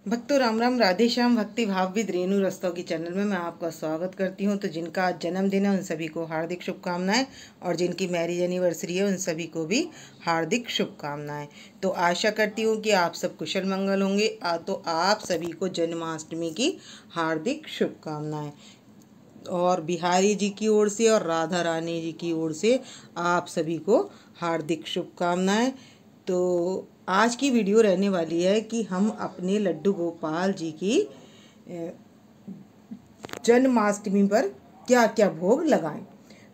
भक्तों राम राम, राधे श्याम। भक्ति भाव विद रेणु रस्तों की चैनल में मैं आपका स्वागत करती हूं। तो जिनका आज जन्मदिन है उन सभी को हार्दिक शुभकामनाएं, और जिनकी मैरिज एनिवर्सरी है उन सभी को भी हार्दिक शुभकामनाएं। तो आशा करती हूं कि आप सब कुशल मंगल होंगे। तो आप सभी को जन्माष्टमी की हार्दिक शुभकामनाएं, और बिहारी जी की ओर से और राधा रानी जी की ओर से आप सभी को हार्दिक शुभकामनाएं। तो आज की वीडियो रहने वाली है कि हम अपने लड्डू गोपाल जी की जन्माष्टमी पर क्या क्या भोग लगाएं।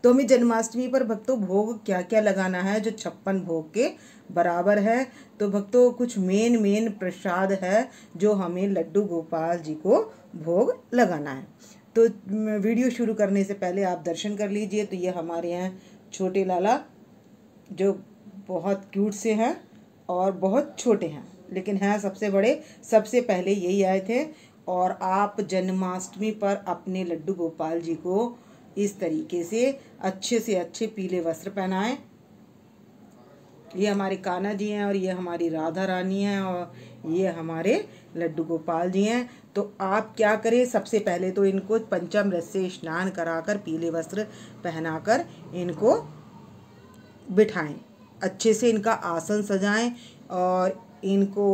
तो हमें जन्माष्टमी पर भक्तों भोग क्या क्या लगाना है जो 56 भोग के बराबर है। तो भक्तों कुछ मेन प्रसाद है जो हमें लड्डू गोपाल जी को भोग लगाना है। तो वीडियो शुरू करने से पहले आप दर्शन कर लीजिए। तो ये हमारे यहाँ छोटे लाला जो बहुत क्यूट से हैं और बहुत छोटे हैं, लेकिन हैं सबसे बड़े। सबसे पहले यही आए थे। और आप जन्माष्टमी पर अपने लड्डू गोपाल जी को इस तरीके से अच्छे पीले वस्त्र पहनाएं। ये हमारे कान्हा जी हैं और ये हमारी राधा रानी हैं और ये हमारे लड्डू गोपाल जी हैं। तो आप क्या करें, सबसे पहले तो इनको पंचामृत से स्नान कराकर पीले वस्त्र पहनाकर इनको बिठाएं। अच्छे से इनका आसन सजाएं और इनको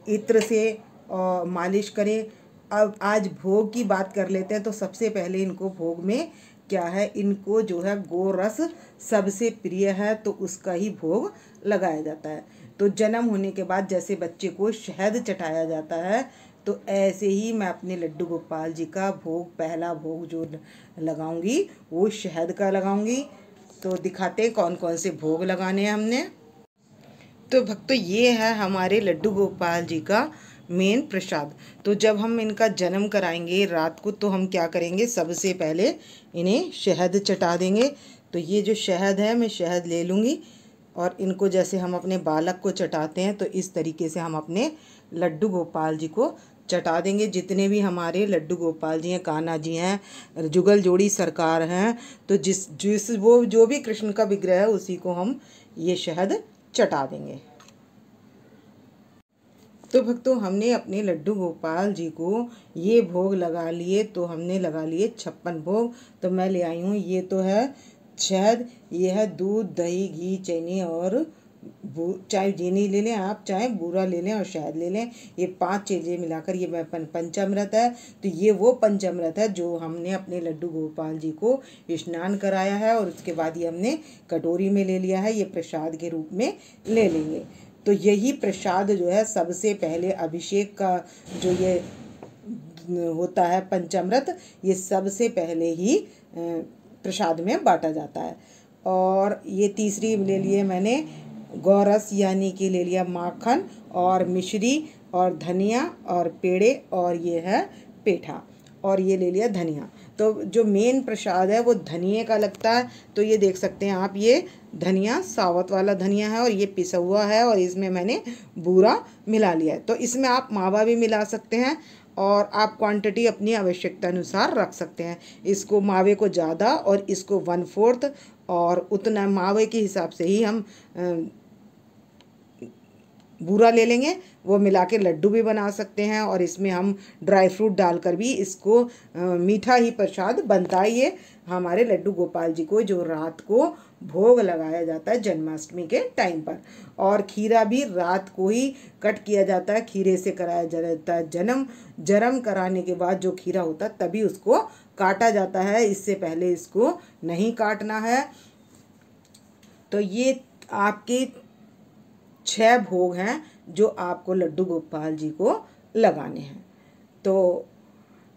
इत्र से मालिश करें। अब आज भोग की बात कर लेते हैं। तो सबसे पहले इनको भोग में क्या है, इनको जो है गोरस सबसे प्रिय है, तो उसका ही भोग लगाया जाता है। तो जन्म होने के बाद जैसे बच्चे को शहद चटाया जाता है, तो ऐसे ही मैं अपने लड्डू गोपाल जी का भोग, पहला भोग जो लगाऊंगी वो शहद का लगाऊंगी। तो दिखाते हैं कौन कौन से भोग लगाने हैं हमने। तो भक्तों ये है हमारे लड्डू गोपाल जी का मेन प्रसाद। तो जब हम इनका जन्म कराएंगे रात को, तो हम क्या करेंगे, सबसे पहले इन्हें शहद चटा देंगे। तो ये जो शहद है, मैं शहद ले लूँगी और इनको जैसे हम अपने बालक को चटाते हैं, तो इस तरीके से हम अपने लड्डू गोपाल जी को चटा देंगे। जितने भी हमारे लड्डू गोपाल जी हैं, कान्हा जी हैं, जुगल जोड़ी सरकार हैं, तो जिस वो जो भी कृष्ण का विग्रह है उसी को हम ये शहद चटा देंगे। तो भक्तों हमने अपने लड्डू गोपाल जी को ये भोग लगा लिए। तो हमने लगा लिए 56 भोग। तो मैं ले आई हूँ, ये तो है शहद, ये है दूध, दही, घी, चीनी और चाहे चीनी ले लें आप, चाहे बूरा ले लें और शहद ले लें। ये 5 चीज़ें मिलाकर ये पंचामृत है। तो ये वो पंचामृत है जो हमने अपने लड्डू गोपाल जी को स्नान कराया है, और उसके बाद ये हमने कटोरी में ले लिया है। ये प्रसाद के रूप में ले लेंगे। तो यही प्रसाद जो है सबसे पहले अभिषेक का जो ये होता है पंचामृत, ये सबसे पहले ही प्रसाद में बांटा जाता है। और ये तीसरी ले लिए मैंने गौरस, यानी कि ले लिया माखन और मिश्री और धनिया और पेड़े, और ये है पेठा, और ये ले लिया धनिया। तो जो मेन प्रसाद है वो धनिये का लगता है। तो ये देख सकते हैं आप, ये धनिया सावत वाला धनिया है और ये पिसा हुआ है, और इसमें मैंने बूरा मिला लिया है। तो इसमें आप मावा भी मिला सकते हैं, और आप क्वांटिटी अपनी आवश्यकता अनुसार रख सकते हैं। इसको मावे को ज़्यादा और इसको 1/4, और उतना मावे के हिसाब से ही हम बूरा ले लेंगे। वो मिला के लड्डू भी बना सकते हैं, और इसमें हम ड्राई फ्रूट डालकर भी इसको मीठा ही प्रसाद बनता है। ये हमारे लड्डू गोपाल जी को जो रात को भोग लगाया जाता है जन्माष्टमी के टाइम पर। और खीरा भी रात को ही कट किया जाता है, खीरे से कराया जाता है। जन्म कराने के बाद जो खीरा होता है तभी उसको काटा जाता है, इससे पहले इसको नहीं काटना है। तो ये आपके 6 भोग हैं जो आपको लड्डू गोपाल जी को लगाने हैं। तो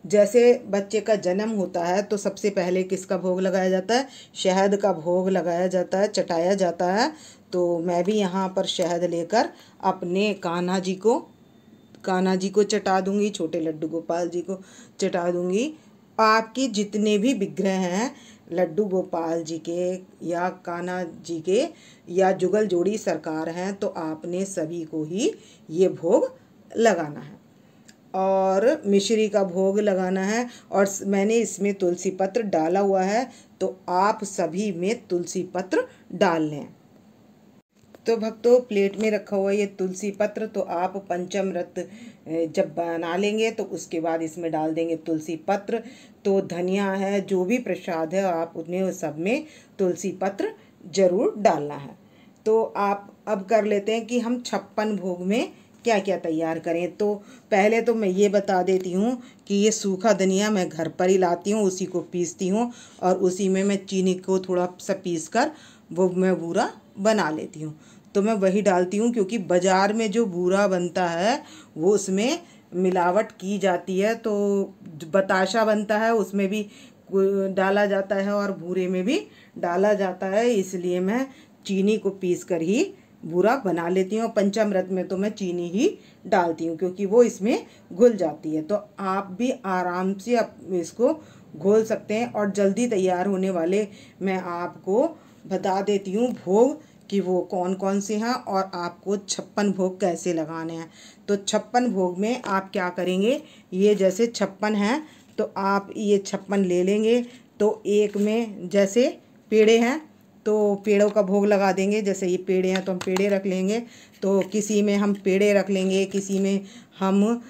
जैसे बच्चे का जन्म होता है तो सबसे पहले किसका भोग लगाया जाता है, शहद का भोग लगाया जाता है, चटाया जाता है। तो मैं भी यहाँ पर शहद लेकर अपने कान्हा जी को चटा दूंगी, छोटे लड्डू गोपाल जी को चटा दूंगी। आपके जितने भी विग्रह हैं लड्डू गोपाल जी के या कान्हा जी के या जुगल जोड़ी सरकार हैं, तो आपने सभी को ही ये भोग लगाना है, और मिश्री का भोग लगाना है। और मैंने इसमें तुलसी पत्र डाला हुआ है, तो आप सभी में तुलसी पत्र डाल लें। तो भक्तों प्लेट में रखा हुआ ये तुलसी पत्र, तो आप पंचामृत जब बना लेंगे तो उसके बाद इसमें डाल देंगे तुलसी पत्र। तो धनिया है, जो भी प्रसाद है आप उतने सब में तुलसी पत्र जरूर डालना है। तो आप अब कर लेते हैं कि हम 56 भोग में क्या क्या तैयार करें। तो पहले तो मैं ये बता देती हूँ कि ये सूखा धनिया मैं घर पर ही लाती हूँ, उसी को पीसती हूँ और उसी में मैं चीनी को थोड़ा सा पीस कर वो मैं बूरा बना लेती हूँ। तो मैं वही डालती हूँ, क्योंकि बाज़ार में जो बूरा बनता है वो उसमें मिलावट की जाती है। तो बताशा बनता है उसमें भी डाला जाता है और बूरे में भी डाला जाता है, इसलिए मैं चीनी को पीस कर ही बूरा बना लेती हूँ। पंचामृत में तो मैं चीनी ही डालती हूँ क्योंकि वो इसमें घुल जाती है। तो आप भी आराम से इसको घोल सकते हैं। और जल्दी तैयार होने वाले मैं आपको बता देती हूँ भोग कि वो कौन कौन से हैं और आपको 56 भोग कैसे लगाने हैं। तो 56 भोग में आप क्या करेंगे, ये जैसे 56 हैं तो आप ये 56 ले लेंगे। तो एक में जैसे पेड़े हैं तो पेड़ों का भोग लगा देंगे, जैसे ये पेड़े हैं तो हम पेड़े रख लेंगे। तो किसी में हम पेड़े रख लेंगे, किसी में हम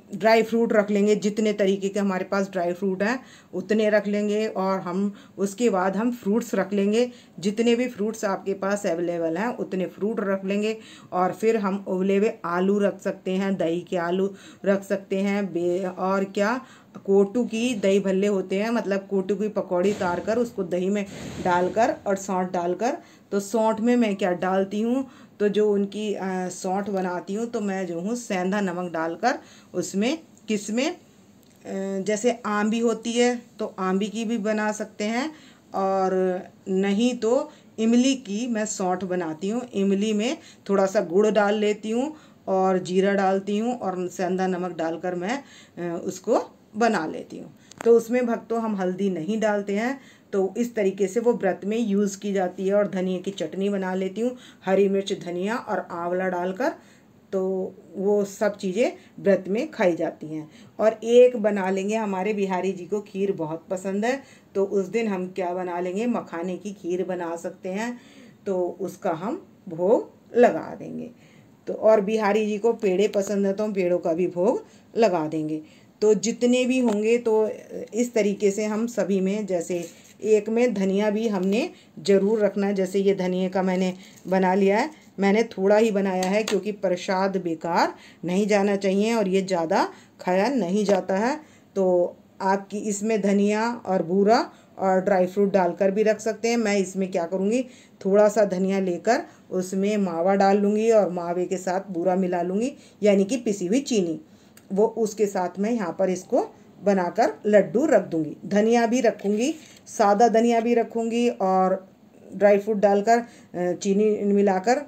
ड्राई फ्रूट रख लेंगे, जितने तरीके के हमारे पास ड्राई फ्रूट हैं उतने रख लेंगे। और हम उसके बाद हम फ्रूट्स रख लेंगे, जितने भी फ्रूट्स आपके पास अवेलेबल हैं उतने फ्रूट रख लेंगे। और फिर हम उबले हुए आलू रख सकते हैं, दही के आलू रख सकते हैं, और क्या कोटू की दही भल्ले होते हैं, मतलब कोटू की पकौड़ी तार कर उसको दही में डालकर और सौंठ डालकर। तो सौंठ में मैं क्या डालती हूँ, तो जो उनकी सौंठ बनाती हूँ तो मैं जो हूँ सेंधा नमक डालकर उसमें किसमें जैसे आंबी होती है तो आंबी की भी बना सकते हैं, और नहीं तो इमली की मैं सौंठ बनाती हूँ। इमली में थोड़ा सा गुड़ डाल लेती हूँ और जीरा डालती हूँ और सेंधा नमक डालकर मैं उसको बना लेती हूँ। तो उसमें भक्तों हम हल्दी नहीं डालते हैं। तो इस तरीके से वो व्रत में यूज़ की जाती है। और धनिया की चटनी बना लेती हूँ, हरी मिर्च धनिया और आंवला डालकर। तो वो सब चीज़ें व्रत में खाई जाती हैं। और एक बना लेंगे, हमारे बिहारी जी को खीर बहुत पसंद है, तो उस दिन हम क्या बना लेंगे, मखाने की खीर बना सकते हैं। तो उसका हम भोग लगा देंगे। तो और बिहारी जी को पेड़े पसंद है तो हम पेड़ों का भी भोग लगा देंगे। तो जितने भी होंगे तो इस तरीके से हम सभी में, जैसे एक में धनिया भी हमने ज़रूर रखना है। जैसे ये धनिया का मैंने बना लिया है, मैंने थोड़ा ही बनाया है क्योंकि प्रसाद बेकार नहीं जाना चाहिए और ये ज़्यादा खाया नहीं जाता है। तो आपकी इसमें धनिया और बूरा और ड्राई फ्रूट डालकर भी रख सकते हैं। मैं इसमें क्या करूँगी, थोड़ा सा धनिया लेकर उसमें मावा डाल लूँगी और मावे के साथ बूरा मिला लूँगी, यानी कि पिसी हुई चीनी, वो उसके साथ में यहाँ पर इसको बनाकर लड्डू रख दूँगी। धनिया भी रखूँगी, सादा धनिया भी रखूँगी और ड्राई फ्रूट डालकर चीनी मिलाकर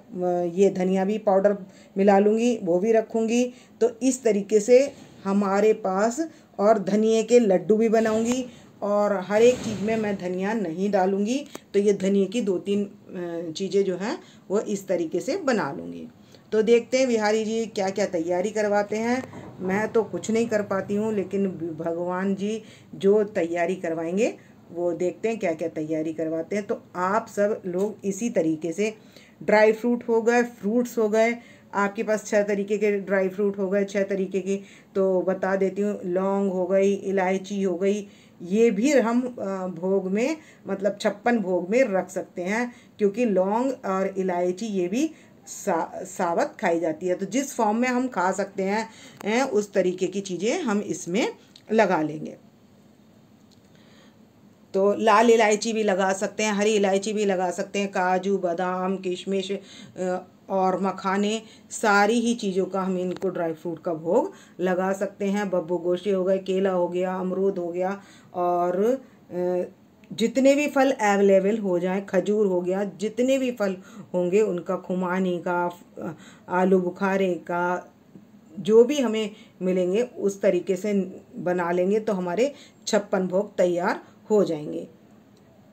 ये धनिया भी पाउडर मिला लूँगी, वो भी रखूँगी। तो इस तरीके से हमारे पास, और धनिए के लड्डू भी बनाऊँगी। और हर एक चीज़ में मैं धनिया नहीं डालूँगी। तो ये धनिए की 2-3 चीज़ें जो हैं वो इस तरीके से बना लूँगी। तो देखते हैं बिहारी जी क्या क्या तैयारी करवाते हैं। मैं तो कुछ नहीं कर पाती हूँ, लेकिन भगवान जी जो तैयारी करवाएंगे वो देखते हैं क्या क्या तैयारी करवाते हैं। तो आप सब लोग इसी तरीके से, ड्राई फ्रूट हो गए, फ्रूट्स हो गए, आपके पास 6 तरीके के ड्राई फ्रूट हो गए, 6 तरीके के, तो बता देती हूँ, लौंग हो गई, इलायची हो गई, ये भी हम भोग में, मतलब 56 भोग में रख सकते हैं, क्योंकि लौंग और इलायची ये भी साबत खाई जाती है। तो जिस फॉर्म में हम खा सकते हैं उस तरीके की चीज़ें हम इसमें लगा लेंगे। तो लाल इलायची भी लगा सकते हैं, हरी इलायची भी लगा सकते हैं, काजू बादाम किशमिश और मखाने, सारी ही चीज़ों का हम इनको ड्राई फ्रूट का भोग लगा सकते हैं। बब्बू गोशे हो गए, केला हो गया, अमरूद हो गया, और जितने भी फल अवेलेबल हो जाएं, खजूर हो गया, जितने भी फल होंगे उनका, खुमानी का, आलू बुखारे का, जो भी हमें मिलेंगे उस तरीके से बना लेंगे तो हमारे 56 भोग तैयार हो जाएंगे।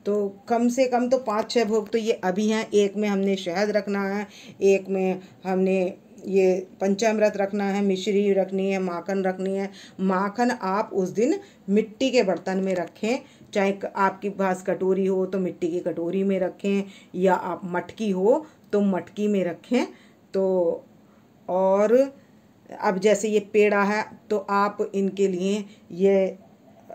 तो कम से कम तो 5-6 भोग तो ये अभी हैं। एक में हमने शहद रखना है, एक में हमने ये पंचामृत रखना है, मिश्री रखनी है, माखन रखनी है। माखन आप उस दिन मिट्टी के बर्तन में रखें, चाहे आपके पास कटोरी हो तो मिट्टी की कटोरी में रखें, या आप मटकी हो तो मटकी में रखें। तो और अब जैसे ये पेड़ा है तो आप इनके लिए ये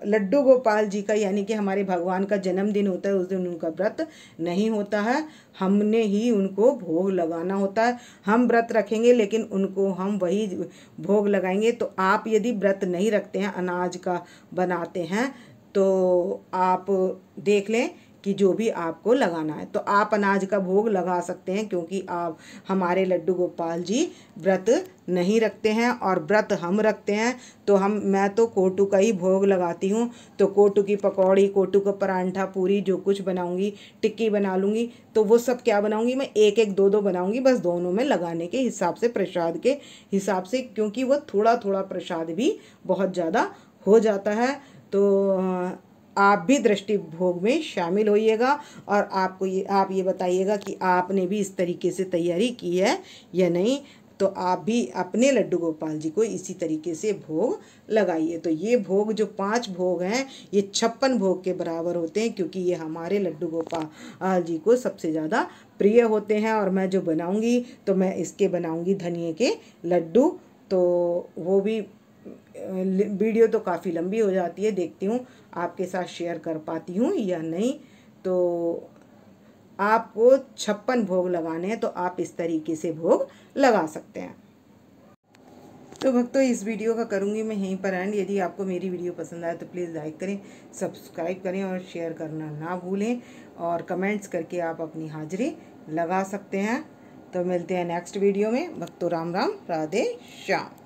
लड्डू गोपाल जी का यानी कि हमारे भगवान का जन्मदिन होता है, उस दिन उनका व्रत नहीं होता है, हमने ही उनको भोग लगाना होता है। हम व्रत रखेंगे लेकिन उनको हम वही भोग लगाएंगे। तो आप यदि व्रत नहीं रखते हैं, अनाज का बनाते हैं, तो आप देख लें कि जो भी आपको लगाना है तो आप अनाज का भोग लगा सकते हैं, क्योंकि आप हमारे लड्डू गोपाल जी व्रत नहीं रखते हैं और व्रत हम रखते हैं। तो मैं तो कोटू का ही भोग लगाती हूँ। तो कोटू की पकौड़ी, कोटू का परांठा, पूरी जो कुछ बनाऊंगी, टिक्की बना लूँगी, तो वो सब क्या बनाऊंगी मैं, एक एक दो दो बनाऊंगी, बस दोनों में लगाने के हिसाब से, प्रसाद के हिसाब से, क्योंकि वो थोड़ा थोड़ा प्रसाद भी बहुत ज़्यादा हो जाता है। तो आप भी दृष्टि भोग में शामिल होइएगा और आप ये बताइएगा कि आपने भी इस तरीके से तैयारी की है या नहीं। तो आप भी अपने लड्डू गोपाल जी को इसी तरीके से भोग लगाइए। तो ये भोग जो 5 भोग हैं ये 56 भोग के बराबर होते हैं, क्योंकि ये हमारे लड्डू गोपाल जी को सबसे ज़्यादा प्रिय होते हैं। और मैं जो बनाऊंगी तो मैं इसके बनाऊंगी धनिए के लड्डू। तो वो भी वीडियो तो काफ़ी लंबी हो जाती है, देखती हूँ आपके साथ शेयर कर पाती हूँ या नहीं। तो आपको 56 भोग लगाने हैं तो आप इस तरीके से भोग लगा सकते हैं। तो भक्तों इस वीडियो का करूँगी मैं यहीं पर एंड। यदि आपको मेरी वीडियो पसंद आए तो प्लीज़ लाइक करें, सब्सक्राइब करें और शेयर करना ना भूलें, और कमेंट्स करके आप अपनी हाजिरी लगा सकते हैं। तो मिलते हैं नेक्स्ट वीडियो में। भक्तों राम राम, राधे श्याम।